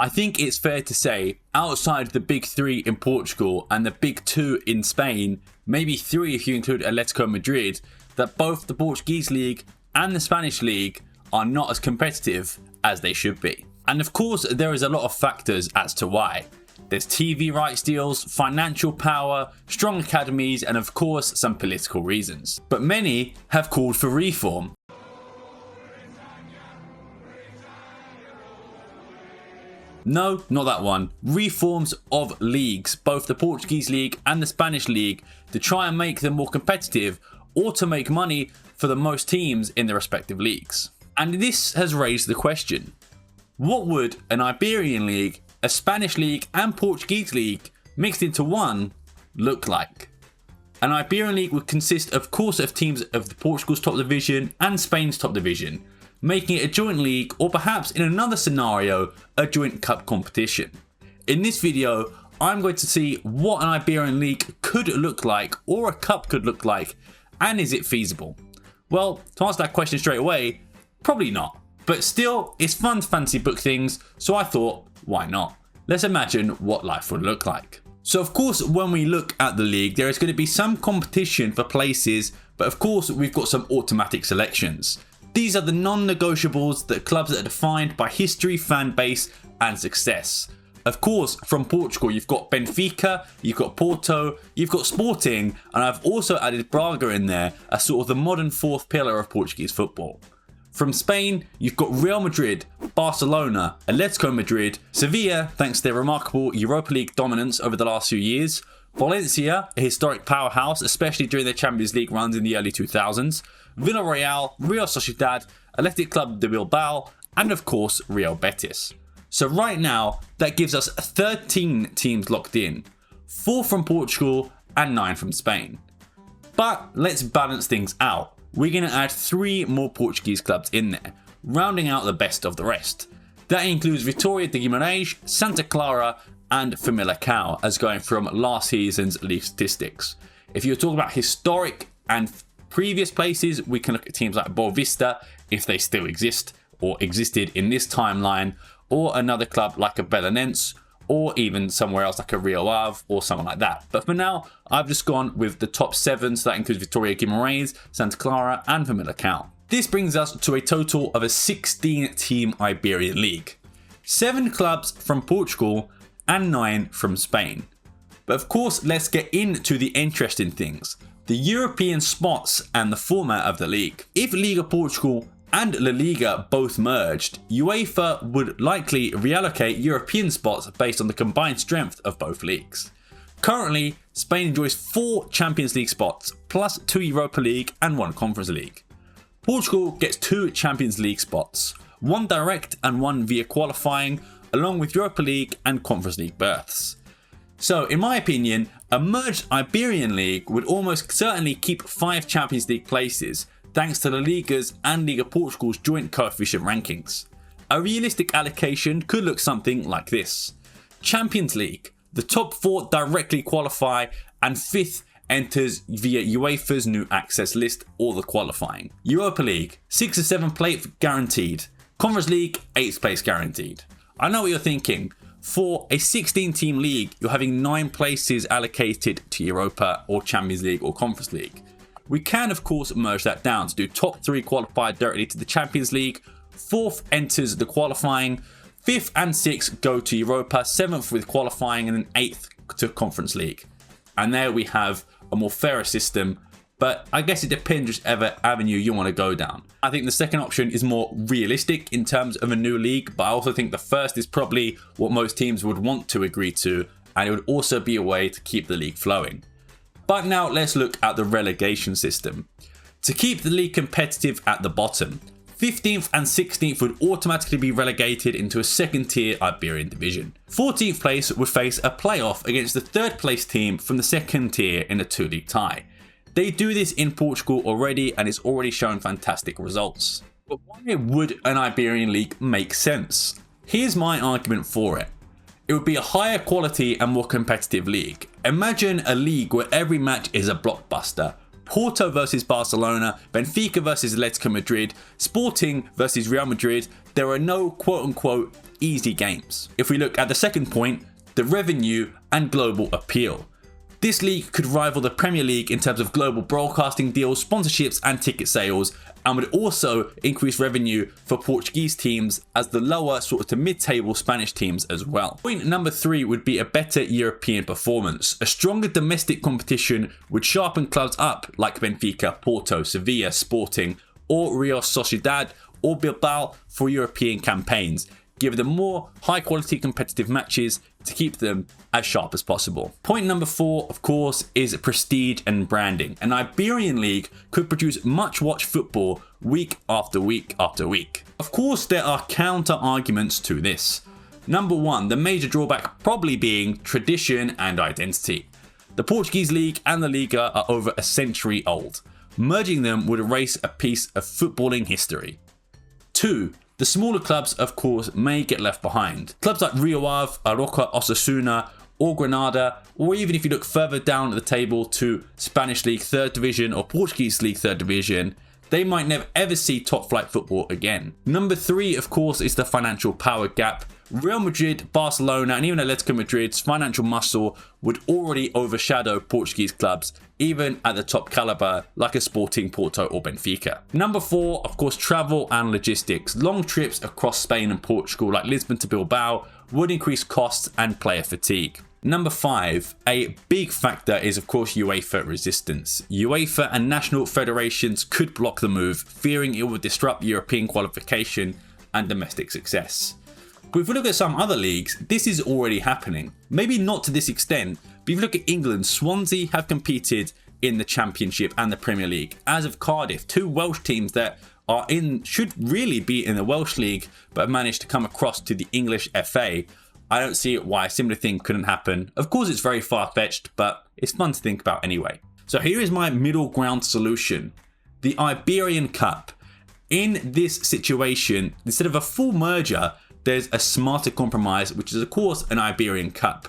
I think it's fair to say, outside the big three in Portugal and the big two in Spain, maybe three if you include Atletico Madrid, that both the Portuguese League and the Spanish League are not as competitive as they should be. And of course, there is a lot of factors as to why. There's TV rights deals, financial power, strong academies, and of course, some political reasons. But many have called for reform. No, not that one. Reforms of leagues, both the Portuguese League and the Spanish League, to try and make them more competitive or to make money for the most teams in the respective leagues. And this has raised the question, what would an Iberian League, a Spanish League and Portuguese League mixed into one look like? An Iberian League would consist of course of teams of the Portugal's top division and Spain's top division, making it a joint league or perhaps in another scenario a joint cup competition. In this video I'm going to see what an Iberian League could look like or a cup could look like, and is it feasible? Well, to answer that question straight away, probably not. But still, it's fun to fancy book things, so I thought, why not? Let's imagine what life would look like. So of course, when we look at the league, there is going to be some competition for places, but of course we've got some automatic selections. These are the non-negotiables that clubs that are defined by history, fan base and success. Of course, from Portugal, you've got Benfica, you've got Porto, you've got Sporting, and I've also added Braga in there as sort of the modern fourth pillar of Portuguese football. From Spain, you've got Real Madrid, Barcelona, Atletico Madrid, Sevilla, thanks to their remarkable Europa League dominance over the last few years, Valencia, a historic powerhouse, especially during their Champions League runs in the early 2000s, Villarreal, Real Sociedad, Athletic Club de Bilbao, and of course Real Betis. So right now, that gives us 13 teams locked in, 4 from Portugal and 9 from Spain. But let's balance things out. We're going to add 3 more Portuguese clubs in there, rounding out the best of the rest. That includes Vitória de Guimarães, Santa Clara and Famalicão, as going from last season's league statistics. If you're talking about historic and previous places, we can look at teams like Boavista, if they still exist or existed in this timeline, or another club like a Belenenses, or even somewhere else like a Rio Ave or something like that. But for now, I've just gone with the top 7, so that includes Vitória Guimarães, Santa Clara and Famalicão. This brings us to a total of a 16-team Iberian League. 7 clubs from Portugal and 9 from Spain. But of course, let's get into the interesting things. The European spots and the format of the league. If Liga Portugal and La Liga both merged, UEFA would likely reallocate European spots based on the combined strength of both leagues. Currently, Spain enjoys 4 Champions League spots, plus 2 Europa League and 1 Conference League. Portugal gets 2 Champions League spots, 1 direct and 1 via qualifying, along with Europa League and Conference League berths. So, in my opinion, a merged Iberian League would almost certainly keep 5 Champions League places, thanks to La Liga's and Liga Portugal's joint coefficient rankings. A realistic allocation could look something like this. Champions League, the top 4 directly qualify and 5th enters via UEFA's new access list or the qualifying. Europa League, 6 or 7 place guaranteed. Conference League, 8th place guaranteed. I know what you're thinking. For a 16-team league, you're having 9 places allocated to Europa or Champions League or Conference League. We can of course merge that down to do top 3 qualify directly to the Champions League, 4th enters the qualifying, 5th and 6th go to Europa, 7th with qualifying and then 8th to Conference League. And there we have a more fairer system, but I guess it depends whichever avenue you want to go down. I think the second option is more realistic in terms of a new league, but I also think the first is probably what most teams would want to agree to, and it would also be a way to keep the league flowing. But now let's look at the relegation system. To keep the league competitive at the bottom, 15th and 16th would automatically be relegated into a second tier Iberian division. 14th place would face a playoff against the 3rd place team from the second tier in a 2-league tie. They do this in Portugal already and it's already shown fantastic results. But why would an Iberian League make sense? Here's my argument for it. It would be a higher quality and more competitive league. Imagine a league where every match is a blockbuster. Porto versus Barcelona, Benfica versus Atletico Madrid, Sporting versus Real Madrid. There are no quote-unquote easy games. If we look at the second point, the revenue and global appeal. This league could rival the Premier League in terms of global broadcasting deals, sponsorships and ticket sales, and would also increase revenue for Portuguese teams as the lower sort of to mid-table Spanish teams as well. Point number 3 would be a better European performance. A stronger domestic competition would sharpen clubs up like Benfica, Porto, Sevilla, Sporting, or Real Sociedad or Bilbao for European campaigns, giving them more high-quality competitive matches to keep them as sharp as possible. Point number 4, of course, is prestige and branding. An Iberian League could produce much-watched football week after week after week. Of course, there are counter-arguments to this. Number 1, the major drawback probably being tradition and identity. The Portuguese League and the Liga are over a century old. Merging them would erase a piece of footballing history. 2, the smaller clubs, of course, may get left behind. Clubs like Rio Ave, Aroca, Osasuna, or Granada, or even if you look further down the table to Spanish League 3rd Division or Portuguese League 3rd Division, they might never ever see top flight football again. Number 3, of course, is the financial power gap. Real Madrid, Barcelona, and even Atleti Madrid's financial muscle would already overshadow Portuguese clubs, even at the top caliber like a Sporting, Porto, or Benfica. Number 4, of course, travel and logistics. Long trips across Spain and Portugal, like Lisbon to Bilbao, would increase costs and player fatigue. Number 5, a big factor is of course UEFA resistance. UEFA and national federations could block the move, fearing it would disrupt European qualification and domestic success. But if we look at some other leagues, this is already happening. Maybe not to this extent, but if you look at England, Swansea have competed in the Championship and the Premier League, as have Cardiff, 2 Welsh teams that should really be in the Welsh League, but have managed to come across to the English FA. I don't see why a similar thing couldn't happen. Of course, it's very far-fetched, but it's fun to think about anyway. So here is my middle ground solution. The Iberian Cup. In this situation, instead of a full merger, there's a smarter compromise, which is of course an Iberian Cup.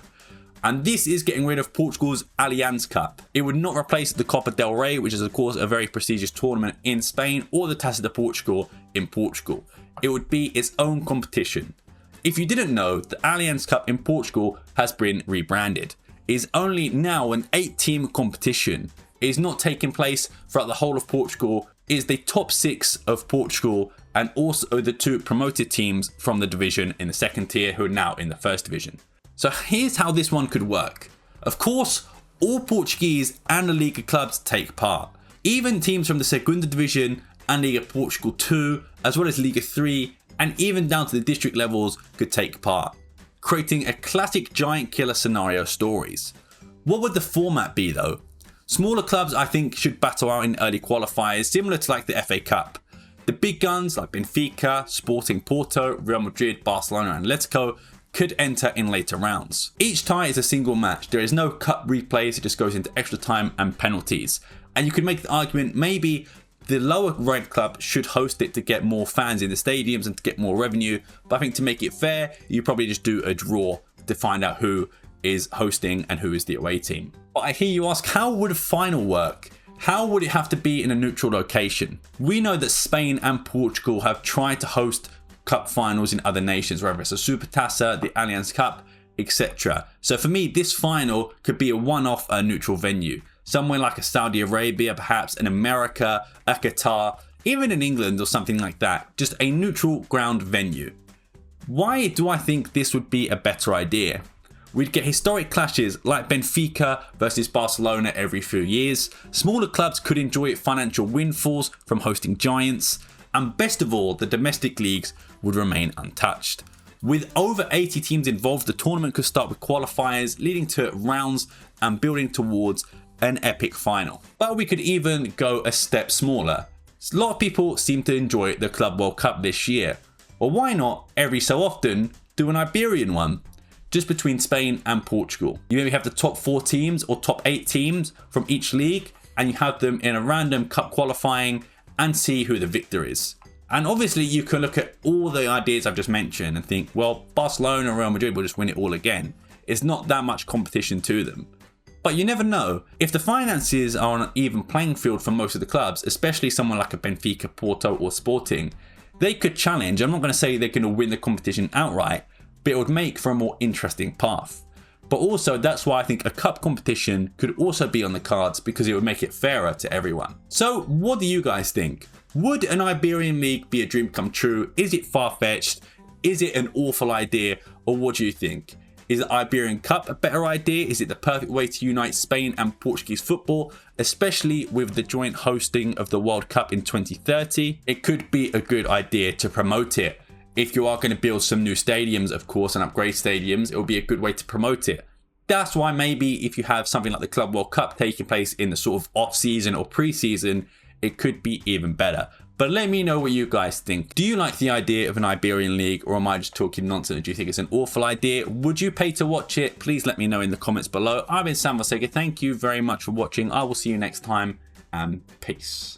And this is getting rid of Portugal's Allianz Cup. It would not replace the Copa del Rey, which is of course a very prestigious tournament in Spain, or the Tissot de Portugal in Portugal. It would be its own competition. If you didn't know, the Allianz Cup in Portugal has been rebranded. It is only now an 8-team competition. It is not taking place throughout the whole of Portugal. It is the top 6 of Portugal and also the 2 promoted teams from the division in the 2nd tier who are now in the 1st division. So here's how this one could work. Of course, all Portuguese and the Liga clubs take part. Even teams from the Segunda Division and Liga Portugal 2, as well as Liga 3, and even down to the district levels could take part, creating a classic giant killer scenario stories. What would the format be though? Smaller clubs I think should battle out in early qualifiers, similar to like the FA Cup. The big guns like Benfica, Sporting, Porto, Real Madrid, Barcelona and Atletico could enter in later rounds. Each tie is a single match. There is no cup replays, it just goes into extra time and penalties. And you could make the argument maybe the lower ranked club should host it to get more fans in the stadiums and to get more revenue. But I think to make it fair, you probably just do a draw to find out who is hosting and who is the away team. But I hear you ask, how would a final work? How would it have to be in a neutral location? We know that Spain and Portugal have tried to host cup finals in other nations, whether it's a Supertaça, the Allianz Cup, etc. So for me, this final could be a one-off neutral venue. Somewhere like a Saudi Arabia, perhaps an America, a Qatar, even in England or something like that. Just a neutral ground venue. Why do I think this would be a better idea? We'd get historic clashes like Benfica versus Barcelona every few years. Smaller clubs could enjoy financial windfalls from hosting giants. And best of all, the domestic leagues would remain untouched. With over 80 teams involved, the tournament could start with qualifiers, leading to rounds and building towards an epic final. But we could even go a step smaller. A lot of people seem to enjoy the Club World Cup this year. Well, why not every so often do an Iberian one? Just between Spain and Portugal. You maybe have the top 4 teams or top 8 teams from each league, and you have them in a random cup qualifying and see who the victor is. And obviously you can look at all the ideas I've just mentioned and think, well, Barcelona and Real Madrid will just win it all again. It's not that much competition to them. But you never know. If the finances are on an even playing field for most of the clubs, especially someone like a Benfica, Porto or Sporting, they could challenge. I'm not going to say they're going to win the competition outright, but it would make for a more interesting path. But also, that's why I think a cup competition could also be on the cards, because it would make it fairer to everyone. So what do you guys think? Would an Iberian League be a dream come true? Is it far-fetched? Is it an awful idea? Or what do you think? Is the Iberian Cup a better idea? Is it the perfect way to unite Spain and Portuguese football, especially with the joint hosting of the World Cup in 2030? It could be a good idea to promote it. If you are going to build some new stadiums, of course, and upgrade stadiums, it will be a good way to promote it. That's why maybe if you have something like the Club World Cup taking place in the sort of off-season or pre-season, it could be even better. But let me know what you guys think. Do you like the idea of an Iberian League, or am I just talking nonsense? Do you think it's an awful idea? Would you pay to watch it? Please let me know in the comments below. I've been Sam Fonseca. Thank you very much for watching. I will see you next time, and peace.